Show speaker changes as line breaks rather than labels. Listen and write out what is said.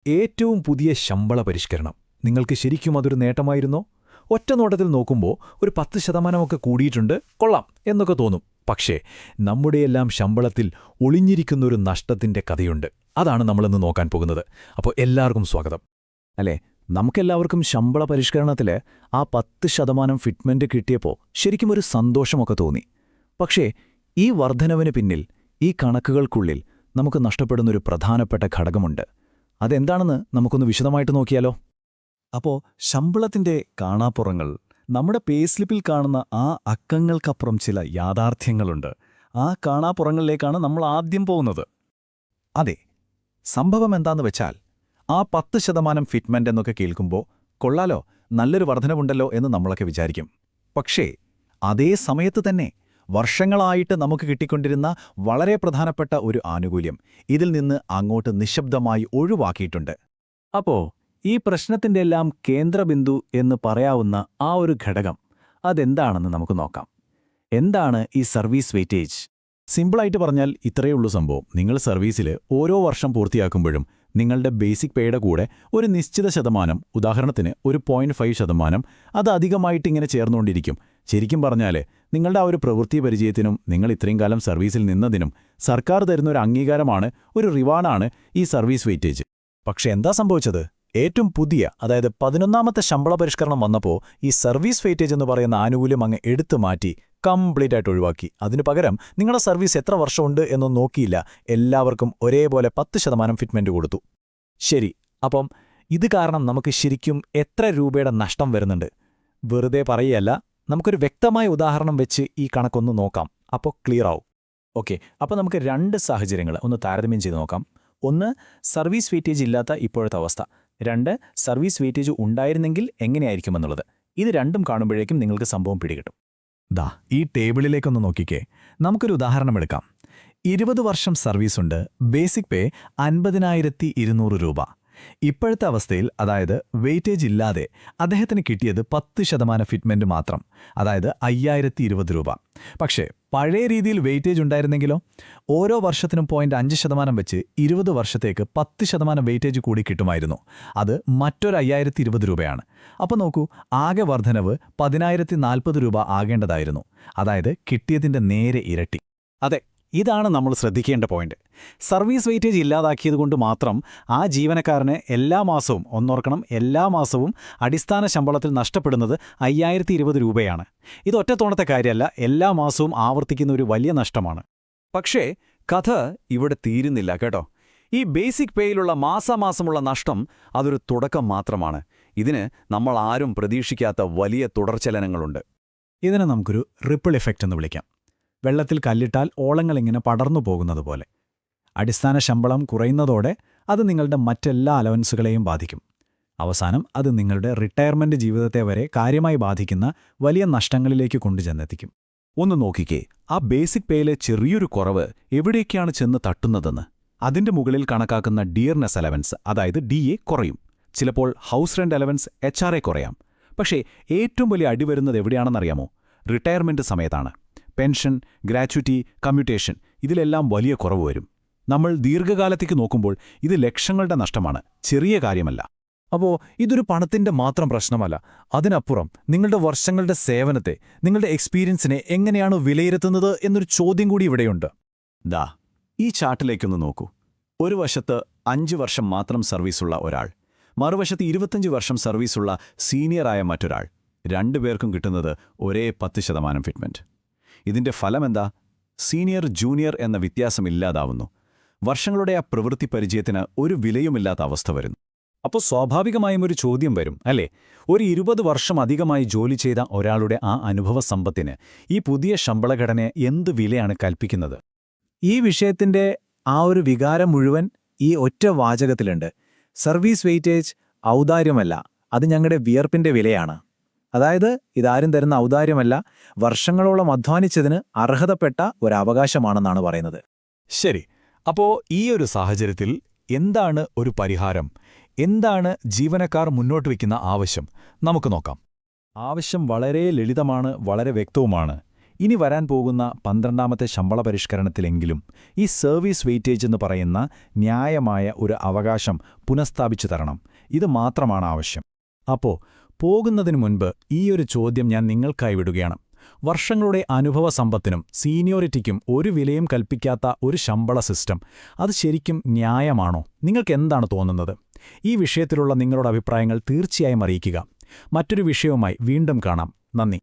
ഏറ്റവും പുതിയ ശമ്പള പരിഷ്കരണം നിങ്ങൾക്ക് ശരിക്കും അതൊരു നേട്ടമായിരുന്നോ? ഒറ്റനോട്ടത്തിൽ നോക്കുമ്പോൾ ഒരു 10% കൂടിയിട്ടുണ്ട്, കൊള്ളാം എന്നൊക്കെ തോന്നും. പക്ഷേ നമ്മുടെയെല്ലാം ശമ്പളത്തിൽ ഒളിഞ്ഞിരിക്കുന്നൊരു നഷ്ടത്തിന്റെ കഥയുണ്ട്. അതാണ് നമ്മളിന്ന് നോക്കാൻ പോകുന്നത്. അപ്പോൾ എല്ലാവർക്കും സ്വാഗതം. അല്ലേ, നമുക്കെല്ലാവർക്കും ശമ്പള പരിഷ്കരണത്തിൽ ആ 10% ഫിറ്റ്മെന്റ് കിട്ടിയപ്പോൾ ശരിക്കും ഒരു സന്തോഷമൊക്കെ തോന്നി. പക്ഷേ ഈ വർധനവിന് പിന്നിൽ, ഈ കണക്കുകൾക്കുള്ളിൽ നമുക്ക് നഷ്ടപ്പെടുന്നൊരു പ്രധാനപ്പെട്ട ഘടകമുണ്ട്. അതെന്താണെന്ന് നമുക്കൊന്ന് വിശദമായിട്ട് നോക്കിയാലോ? അപ്പോൾ ശമ്പളത്തിന്റെ കാണാപ്പുറങ്ങൾ, നമ്മുടെ പേസ്ലിപ്പിൽ കാണുന്ന ആ അക്കങ്ങൾക്കപ്പുറം ചില യാഥാർത്ഥ്യങ്ങളുണ്ട്. ആ കാണാപ്പുറങ്ങളിലേക്കാണ് നമ്മൾ ആദ്യം പോകുന്നത്. അതെ, സംഭവം എന്താന്ന് വെച്ചാൽ, ആ 10% ഫിറ്റ്മെന്റ് എന്നൊക്കെ കേൾക്കുമ്പോൾ കൊള്ളാലോ, നല്ലൊരു വർധനവുണ്ടല്ലോ എന്ന് നമ്മളൊക്കെ വിചാരിക്കും. പക്ഷേ അതേ സമയത്ത് തന്നെ വർഷങ്ങളായിട്ട് നമുക്ക് കിട്ടിക്കൊണ്ടിരുന്ന വളരെ പ്രധാനപ്പെട്ട ഒരു ആനുകൂല്യം ഇതിൽ നിന്ന് അങ്ങോട്ട് നിശബ്ദമായി ഒഴിവാക്കിയിട്ടുണ്ട്. അപ്പോ ഈ പ്രശ്നത്തിന്റെ എല്ലാം കേന്ദ്രബിന്ദു എന്ന് പറയാവുന്ന ആ ഒരു ഘടകം അതെന്താണെന്ന് നമുക്ക് നോക്കാം. എന്താണ് ഈ സർവീസ് വെയിറ്റേജ്? സിമ്പിളായിട്ട് പറഞ്ഞാൽ ഇത്രയുള്ളൂ സംഭവം. നിങ്ങൾ സർവീസിൽ ഓരോ വർഷം പൂർത്തിയാക്കുമ്പോഴും നിങ്ങളുടെ ബേസിക് പേയുടെ കൂടെ ഒരു നിശ്ചിത ശതമാനം, ഉദാഹരണത്തിന് ഒരു 0.5%, അത് അധികമായിട്ട് ഇങ്ങനെ ചേർന്നുകൊണ്ടിരിക്കും. ശരിക്കും പറഞ്ഞാൽ നിങ്ങളുടെ ആ ഒരു പ്രവൃത്തി പരിചയത്തിനും നിങ്ങൾ ഇത്രയും കാലം സർവീസിൽ നിന്നതിനും സർക്കാർ തരുന്നൊരു അംഗീകാരമാണ്, ഒരു റിവാർഡാണ് ഈ സർവീസ് വെയിറ്റേജ്. പക്ഷെ എന്താ സംഭവിച്ചത്? ഏറ്റവും പുതിയ, അതായത് 11ാമത്തെ ശമ്പള പരിഷ്കരണം വന്നപ്പോൾ ഈ സർവീസ് വെയിറ്റേജ് എന്ന് പറയുന്ന ആനുകൂല്യം അങ്ങ് എടുത്തു മാറ്റി, കംപ്ലീറ്റ് ആയിട്ട് ഒഴിവാക്കി. അതിനു പകരം നിങ്ങളുടെ സർവീസ് എത്ര വർഷമുണ്ട് എന്നൊന്നും നോക്കിയില്ല, എല്ലാവർക്കും ഒരേപോലെ 10% ഫിറ്റ്മെന്റ് കൊടുത്തു. ശരി, അപ്പം ഇത് കാരണം നമുക്ക് ശരിക്കും എത്ര രൂപയുടെ നഷ്ടം വരുന്നുണ്ട്? വെറുതെ പറയുകയല്ല, നമുക്കൊരു വ്യക്തമായ ഉദാഹരണം വെച്ച് ഈ കണക്കൊന്ന് നോക്കാം. അപ്പോൾ ക്ലിയർ ആവും. ഓക്കെ, അപ്പോൾ നമുക്ക് 2 സാഹചര്യങ്ങൾ ഒന്ന് താരതമ്യം ചെയ്ത് നോക്കാം. ഒന്ന്, സർവീസ് വെയിറ്റേജ് ഇല്ലാത്ത ഇപ്പോഴത്തെ അവസ്ഥ. 2, സർവീസ് വെയിറ്റേജ് ഉണ്ടായിരുന്നെങ്കിൽ എങ്ങനെയായിരിക്കുമെന്നുള്ളത്. ഇത് രണ്ടും കാണുമ്പോഴേക്കും നിങ്ങൾക്ക് സംഭവം പിടികിട്ടും. ദാ ഈ ടേബിളിലേക്കൊന്ന് നോക്കിക്കേ. നമുക്കൊരു ഉദാഹരണം എടുക്കാം. 20 വർഷം സർവീസുണ്ട്, ബേസിക് പേ 50,200 രൂപ. ഇപ്പോഴത്തെ അവസ്ഥയിൽ, അതായത് വെയിറ്റേജ് ഇല്ലാതെ, അദ്ദേഹത്തിന് കിട്ടിയത് 10% ഫിറ്റ്മെന്റ് മാത്രം, അതായത് 5,020 രൂപ. പക്ഷേ പഴയ രീതിയിൽ വെയിറ്റേജ് ഉണ്ടായിരുന്നെങ്കിലോ? ഓരോ വർഷത്തിനും 0.5% വെച്ച് 20 വർഷത്തേക്ക് 10% വെയിറ്റേജ് കൂടി കിട്ടുമായിരുന്നു. അത് മറ്റൊരു 5,020 രൂപയാണ്. അപ്പോൾ നോക്കൂ, ആകെ വർധനവ് 10,040 രൂപ ആകേണ്ടതായിരുന്നു. അതായത് കിട്ടിയതിന്റെ നേരെ ഇരട്ടി. അതെ, ഇതാണ് നമ്മൾ ശ്രദ്ധിക്കേണ്ട പോയിന്റ്. സർവീസ് വെയിറ്റേജ് ഇല്ലാതാക്കിയതുകൊണ്ട് മാത്രം ആ ജീവനക്കാരന് എല്ലാ മാസവും, ഒന്നോർക്കണം, എല്ലാ മാസവും അടിസ്ഥാന ശമ്പളത്തിൽ നഷ്ടപ്പെടുന്നത് 5,020 രൂപയാണ്. ഇത് ഒറ്റത്തോണത്തെ കാര്യമല്ല, എല്ലാ മാസവും ആവർത്തിക്കുന്ന ഒരു വലിയ നഷ്ടമാണ്. പക്ഷേ കഥ ഇവിടെ തീരുന്നില്ല കേട്ടോ. ഈ ബേസിക് പേയിലുള്ള മാസാമാസമുള്ള നഷ്ടം അതൊരു തുടക്കം മാത്രമാണ്. ഇതിന് നമ്മൾ ആരും പ്രതീക്ഷിക്കാത്ത വലിയ തുടർചലനങ്ങളുണ്ട്. ഇതിനെ നമുക്കൊരു റിപ്പിൾ ഇഫക്റ്റ് എന്ന് വിളിക്കാം. വെള്ളത്തിൽ കല്ലിട്ടാൽ ഓളങ്ങളിങ്ങനെ പടർന്നു പോകുന്നത് പോലെ. അടിസ്ഥാന ശമ്പളം കുറയുന്നതോടെ അത് നിങ്ങളുടെ മറ്റെല്ലാ അലവൻസുകളെയും ബാധിക്കും. അവസാനം അത് നിങ്ങളുടെ റിട്ടയർമെന്റ് ജീവിതത്തെ വരെ കാര്യമായി ബാധിക്കുന്ന വലിയ നഷ്ടങ്ങളിലേക്ക് കൊണ്ടുചെന്നെത്തിക്കും. ഒന്ന് നോക്കിക്കേ, ആ ബേസിക് പേയിലെ ചെറിയൊരു കുറവ് എവിടേക്കാണ് ചെന്ന് തട്ടുന്നതെന്ന്. അതിന്റെ മുകളിൽ കണക്കാക്കുന്ന ഡിയർനെസ് അലവൻസ്, അതായത് DA, കുറയും. ചിലപ്പോൾ ഹൗസ് റെന്റ് അലവൻസ്, HRA കുറയാം. പക്ഷേ ഏറ്റവും വലിയ അടിവരുന്നത് എവിടെയാണെന്നറിയാമോ? റിട്ടയർമെന്റ് സമയത്താണ്. പെൻഷൻ, ഗ്രാറ്റുവിറ്റി, കമ്മ്യൂട്ടേഷൻ, ഇതിലെല്ലാം വലിയ കുറവ് വരും. നമ്മൾ ദീർഘകാലത്തേക്ക് നോക്കുമ്പോൾ ഇത് ലക്ഷങ്ങളുടെ നഷ്ടമാണ്, ചെറിയ കാര്യമല്ല. അപ്പോൾ ഇതൊരു പണത്തിന്റെ മാത്രം പ്രശ്നമല്ല. അതിനപ്പുറം നിങ്ങളുടെ വർഷങ്ങളുടെ സേവനത്തെ, നിങ്ങളുടെ എക്സ്പീരിയൻസിനെ എങ്ങനെയാണ് വിലയിരുത്തുന്നത് എന്നൊരു ചോദ്യം കൂടി ഇവിടെയുണ്ട്. ദാ ഈ ചാർട്ടിലേക്കൊന്ന് നോക്കൂ. ഒരു വശത്ത് 5 വർഷം മാത്രം സർവീസുള്ള ഒരാൾ, മറുവശത്ത് 25 വർഷം സർവീസുള്ള സീനിയറായ മറ്റൊരാൾ. രണ്ടുപേർക്കും കിട്ടുന്നത് ഒരേ 10% ഫിറ്റ്മെന്റ്. ഇതിന്റെ ഫലമെന്താ? സീനിയർ ജൂനിയർ എന്ന വ്യത്യാസമില്ലാതാവുന്നു. വർഷങ്ങളുടെ ആ പ്രവൃത്തി പരിചയത്തിന് ഒരു വിലയുമില്ലാത്ത അവസ്ഥ വരുന്നു. അപ്പോൾ സ്വാഭാവികമായും ഒരു ചോദ്യം വരും, അല്ലേ? ഒരു 20 വർഷം അധികമായി ജോലി ചെയ്ത ഒരാളുടെ ആ അനുഭവ സമ്പത്തിന് ഈ പുതിയ ശമ്പളഘടന എന്ത് വിലയാണ് കൽപ്പിക്കുന്നത്? ഈ വിഷയത്തിന്റെ ആ ഒരു വികാരം മുഴുവൻ ഈ ഒറ്റ വാചകത്തിലുണ്ട്. സർവീസ് വെയിറ്റേജ് ഔദാര്യമല്ല, അത് ഞങ്ങളുടെ വിയർപ്പിന്റെ വിലയാണ്. അതായത് ഇതാരും തരുന്ന ഔദാര്യമല്ല, വർഷങ്ങളോളം അധ്വാനിച്ചതിന് അർഹതപ്പെട്ട ഒരവകാശമാണെന്നാണ് പറയുന്നത്. ശരി, അപ്പോൾ ഈ ഒരു സാഹചര്യത്തിൽ എന്താണ് ഒരു പരിഹാരം? എന്താണ് ജീവനക്കാർ മുന്നോട്ട് വയ്ക്കുന്ന ആവശ്യം? നമുക്ക് നോക്കാം. ആവശ്യം വളരെ ലളിതമാണ്, വളരെ വ്യക്തവുമാണ്. ഇനി വരാൻ പോകുന്ന 12ാമത്തെ ശമ്പള പരിഷ്കരണത്തിലെങ്കിലും ഈ സർവീസ് വെയിറ്റേജ് എന്ന് പറയുന്ന ന്യായമായ ഒരു അവകാശം പുനഃസ്ഥാപിച്ചു തരണം. ഇത് മാത്രമാണ് ആവശ്യം. അപ്പോൾ പോകുന്നതിനു മുൻപ് ഈയൊരു ചോദ്യം ഞാൻ നിങ്ങൾക്കായി വിടുകയാണ്. വർഷങ്ങളുടെ അനുഭവ സമ്പത്തിനും സീനിയോറിറ്റിക്കും ഒരു വിലയും കൽപ്പിക്കാത്ത ഒരു ശമ്പള സിസ്റ്റം, അത് ശരിക്കും ന്യായമാണോ? നിങ്ങൾക്കെന്താണ് തോന്നുന്നത്? ഈ വിഷയത്തിലുള്ള നിങ്ങളുടെ അഭിപ്രായങ്ങൾ തീർച്ചയായും അറിയിക്കുക. മറ്റൊരു വിഷയവുമായി വീണ്ടും കാണാം. നന്ദി.